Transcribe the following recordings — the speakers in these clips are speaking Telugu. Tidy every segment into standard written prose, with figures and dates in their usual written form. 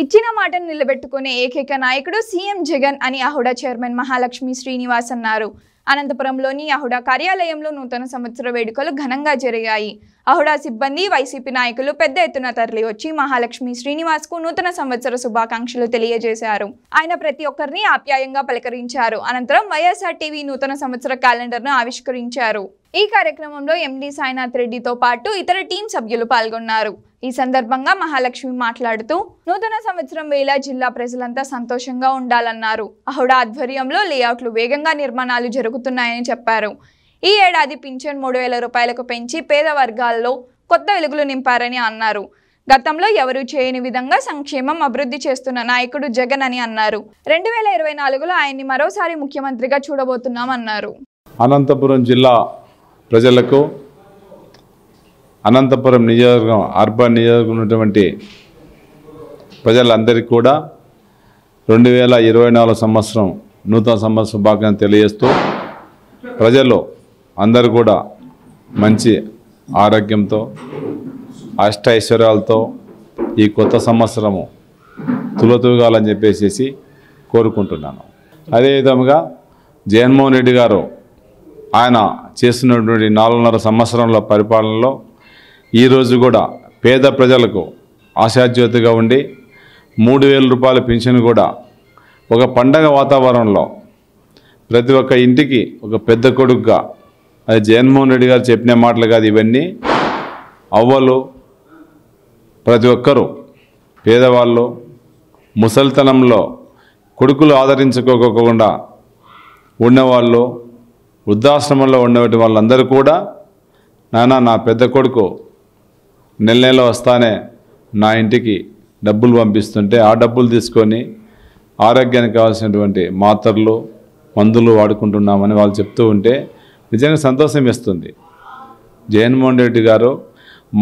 ఇచ్చిన మాటను నిలబెట్టుకునే ఏకైక నాయకుడు సీఎం జగన్ అని అహుడా చైర్మన్ మహాలక్ష్మి శ్రీనివాస్ అన్నారు. అనంతపురంలోని అహుడా కార్యాలయంలో నూతన సంవత్సర వేడుకలు ఘనంగా జరిగాయి. అహుడా సిబ్బంది, వైసీపీ నాయకులు పెద్ద ఎత్తున తరలివచ్చి మహాలక్ష్మి శ్రీనివాస్ కు నూతన సంవత్సర శుభాకాంక్షలు తెలియజేశారు. ఆయన ప్రతి ఒక్కరిని ఆప్యాయంగా పలకరించారు. అనంతరం వైఎస్ఆర్ టీవీ నూతన సంవత్సర క్యాలెండర్ ను ఆవిష్కరించారు. ఈ కార్యక్రమంలో ఎండి సాయినాథ్ రెడ్డితో పాటు ఇతర టీం సభ్యులు పాల్గొన్నారు. ఈ సందర్భంగా మహాలక్ష్మి మాట్లాడుతూ నూతన సంవత్సరం వేళ జిల్లా ప్రజలంతా సంతోషంగా ఉండాలన్నారు. అహుడా ఆధ్వర్యంలో లేఅవుట్లు వేగంగా నిర్మాణాలు జరుగుతున్నాయని చెప్పారు. ఈ ఏడాది పింఛన్ 3000 రూపాయలకు పెంచి పేద వర్గాల్లో కొత్త వెలుగులు నింపారని అన్నారు. గతంలో ఎవరూ చేయని విధంగా సంక్షేమం, అభివృద్ధి చేస్తున్న నాయకుడు జగన్ అని అన్నారు. 2024లో ఆయన్ని మరోసారి ముఖ్యమంత్రిగా చూడబోతున్నామన్నారు. అనంతపురం జిల్లా ప్రజలకు, అనంతపురం నియోజకవర్గం అర్బన్ నియోజకవర్గం ఉన్నటువంటి ప్రజలందరికీ కూడా 2024 సంవత్సరం నూతన సంవత్సర శుభాకాంక్షలు తెలియజేస్తూ ప్రజలు అందరూ కూడా మంచి ఆరోగ్యంతో, అష్టైశ్వర్యాలతో ఈ కొత్త సంవత్సరము తులతూగాలని చెప్పేసి కోరుకుంటున్నాను. అదేవిధంగా జగన్మోహన్ రెడ్డి గారు ఆయన చేస్తున్నటువంటి 4.5 సంవత్సరంలో పరిపాలనలో ఈరోజు కూడా పేద ప్రజలకు ఆశాజ్యోతిగా ఉండి 3000 రూపాయల పింఛన్ కూడా ఒక పండగ వాతావరణంలో ప్రతి ఒక్క ఇంటికి ఒక పెద్ద కొడుకుగా, అది జగన్మోహన్ రెడ్డి గారు చెప్పిన మాటలు కాదు, ఇవన్నీ అవ్వలు, ప్రతి ఒక్కరూ పేదవాళ్ళు, ముసలితనంలో కొడుకులు ఆదరించుకోకుండా ఉన్నవాళ్ళు, వృద్ధాశ్రమంలో ఉన్నటువంటి వాళ్ళందరూ కూడా నా పెద్ద కొడుకు నెల వస్తానే నా ఇంటికి డబ్బులు పంపిస్తుంటే ఆ డబ్బులు తీసుకొని ఆరోగ్యానికి కావాల్సినటువంటి మాత్రలు, మందులు వాడుకుంటున్నామని వాళ్ళు చెప్తూ ఉంటే నిజంగా సంతోషం ఇస్తుంది. జగన్మోహన్ రెడ్డి గారు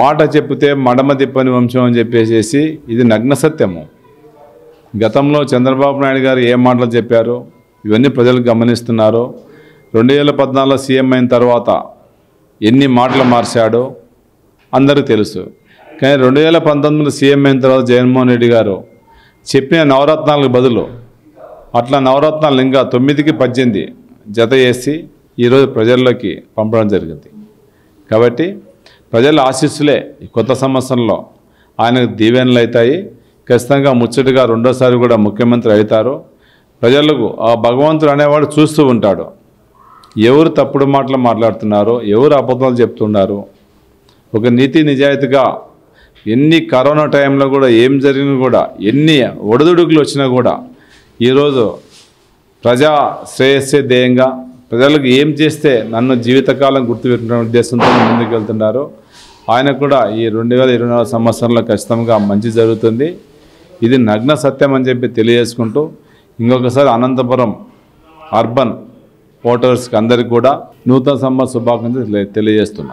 మాట చెప్తే మడమ తిప్పని వంశం అని చెప్పేసి ఇది నగ్న సత్యము. గతంలో చంద్రబాబు నాయుడు గారు ఏ మాటలు చెప్పారో ఇవన్నీ ప్రజలు గమనిస్తున్నారు. 2014 సీఎం అయిన తర్వాత ఎన్ని మాటలు మార్చాడో అందరికీ తెలుసు. కానీ 2019 సీఎం అయిన తర్వాత జగన్మోహన్ రెడ్డి గారు చెప్పిన నవరత్నాలకు బదులు అట్లా నవరత్నాలు ఇంకా 9కి 18 జత చేసి ఈరోజు ప్రజల్లోకి పంపడం జరిగింది. కాబట్టి ప్రజల ఆశీస్సులే ఈ కొత్త సంవత్సరంలో ఆయనకు దీవెనలు అవుతాయి. ఖచ్చితంగా ముచ్చటగా రెండోసారి కూడా ముఖ్యమంత్రి అవుతారు. ప్రజలకు ఆ భగవంతుడు అనేవాడు చూస్తూ ఉంటాడు. ఎవరు తప్పుడు మాటలు మాట్లాడుతున్నారో, ఎవరు అబద్ధాలు చెప్తున్నారు, ఒక నీతి నిజాయితీగా ఎన్ని కరోనా టైంలో కూడా ఏం జరిగినా కూడా, ఎన్ని ఒడిదుడుకులు వచ్చినా కూడా ఈరోజు ప్రజా శ్రేయస్సే ధ్యేయంగా ప్రజలకు ఏం చేస్తే నన్ను జీవితకాలం గుర్తుపెట్టుకునే ఉద్దేశంతో ముందుకు వెళ్తున్నారు. ఆయన కూడా ఈ 2024 సంవత్సరంలో ఖచ్చితంగా మంచి జరుగుతుంది. ఇది నగ్న సత్యం అని చెప్పి తెలియజేసుకుంటూ ఇంకొకసారి అనంతపురం అర్బన్ ఓటర్స్కి అందరికీ కూడా నూతన సంవత్సర శుభాకాంక్షలు తెలియజేస్తున్నాను.